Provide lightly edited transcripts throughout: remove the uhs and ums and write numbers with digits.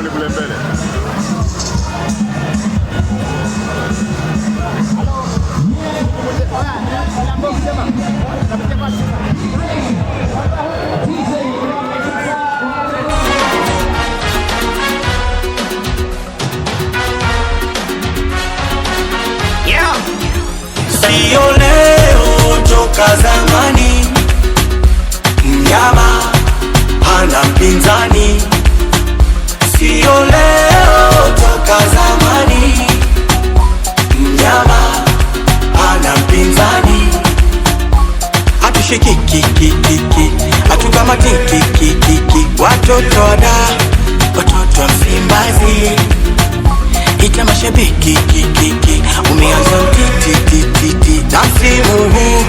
Msibani kule mbele. Yeah. Sio leo toka zamani, mnyama hana mpinzani. Sio leo toka zamani, mnyama hana mpinzani. Hatushiki kiki, hatukamati kiki. Watoto wada, watoto wa Msimbazi, ita mashabiki kiki. Umeanza titi, na msimu huu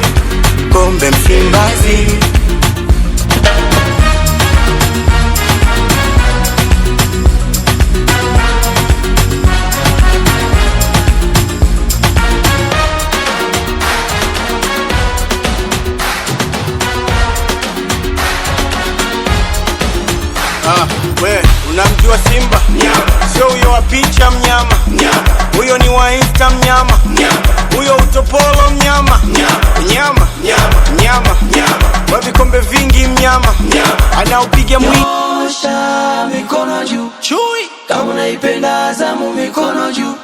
kombe Msimbazi. We, unamjua Simba? Sio huyo wa picha mnyama. Huyo ni wa Insta mnyama. Huyo utopolo mnyama. Mnyama. Wa vikombe vingi mnyama. Anaupiga mwili. Nyosha mikono juu. Chui. Kama unaipenda Azamu mikono juu.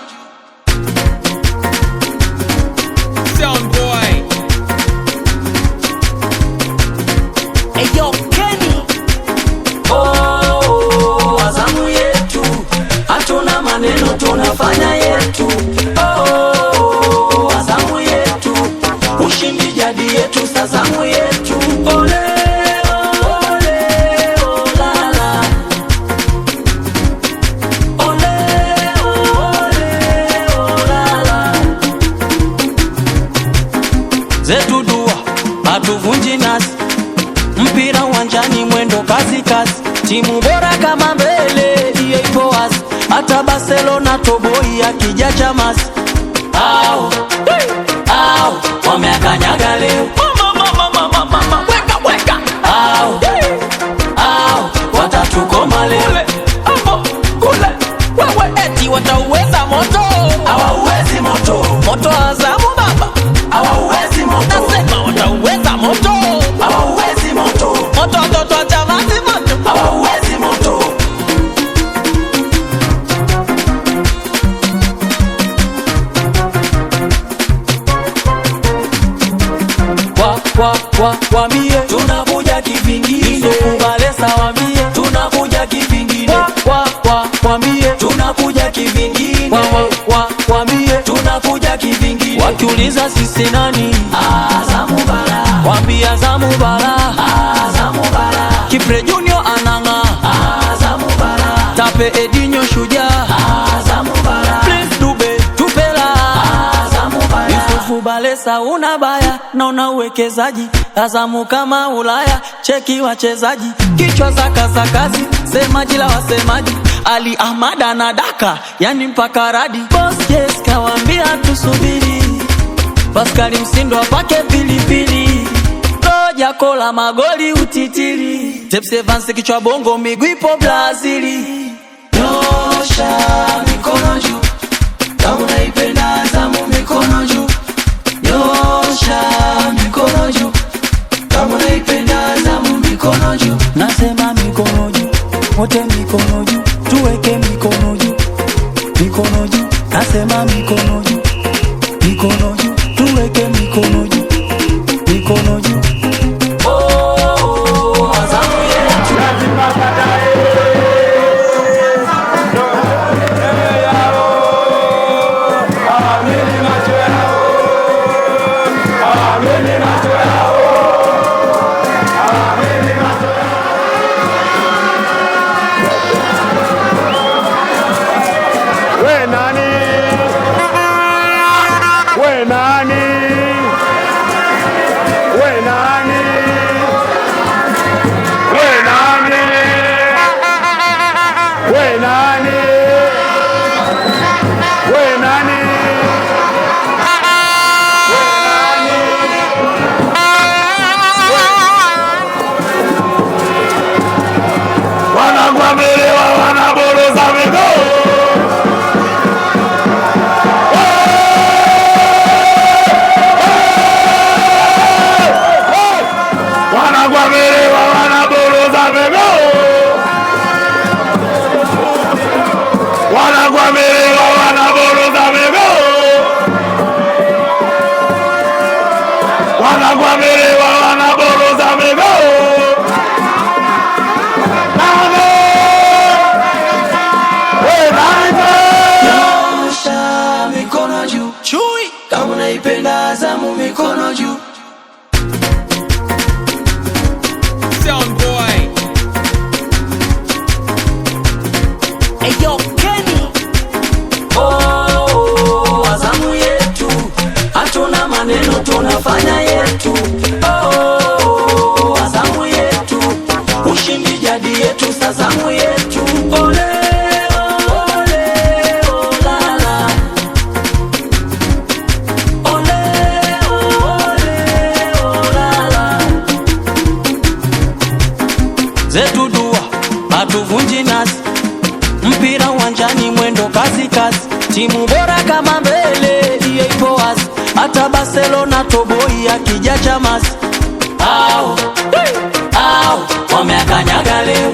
Sound boy. Hey yo, Kenny. Oh, Azamu yetu. Hatuna maneno tunafanya yetu. Oh, Azamu yetu. Ushindi jadi yetu Azamu yetu. Ole. Zetu dua, hatuvunji nasi. Mpira uwanjani mwendo kazi. Timu bora kama mbele, hiyo ipo wazi. Hata Barcelona toboi akija chamasi. Wameakanyaga leo. Weka. Watatukoma leo. Kule. Wewe eti watauweza moto. Hawauwezi moto. Moto Azamu baba. Hawauwezi moto. Nasema watauweza moto. Hawauwezi moto. Moto wa Chamazi moto. Hawauwezi moto. Wambie tunakuja kivingine. Kubalesa wambie tunakuja kivingine. Wambie tunakuja kivingine. Wambie tunakuja kivingine. Wakiuliza sisi nani? Azamu bara. Wambie Azamu bara. Azamu bara. Kipre Junior ananga. Azamu bara. Tape Edinho shujaa. Azamu bara. Prince Dube tupela. Azamu bara. Yusufu Balesa unabaya na una uwekezaji. Azamu kama Ulaya, cheki wachezaji. Kichwa za kazi, semaji la wasemaji. Ali Ahmad anadaka, yani mpaka radi. Boss yes kawambia tusubiri. Pascal Msindo apake pilipili. Roja kola magoli utitiri. Tepse Vance kichwa bongo miguu ipo Brazili. Nyosha mikono juu. Kama unaipenda Azamu mikono juu. Nyosha mikono juu. Kama unaipenda Azamu mikono juu. Nasema mikono juu. Wote mikono juu. Tuweke mikono juu. Mikono juu. Nasema mikono juu. Mikono juu. Tuweke mikono juu. Mikono juu. Oh, Azamu yetu. Wanagwamelewa wanaboroza zamego. Wanakwamelewa wanabolo zamego. Wanakwamelewa wanabolo zamego. Wanakwamelewa wanabolo zamego. Nyosha mikono juu, Chui kama unaipenda Azamu mikono juu. Sound boy. Eyo Kenny. Oh, Azamu yetu, hatuna maneno tunafanya yetu. Oh, Azamu yetu, ushindi jadi yetu, Azamu yetu. Ole, ole, olala. Ole, ole, olala. Zetu dua, hatuvunji nasi. Mpira uwanjani mwendo kasi kasi. Timu bora kama mbele iye ipo wazi. Hata Barcelona toboi akija chamasi. Au, au, wameakanyaga leo.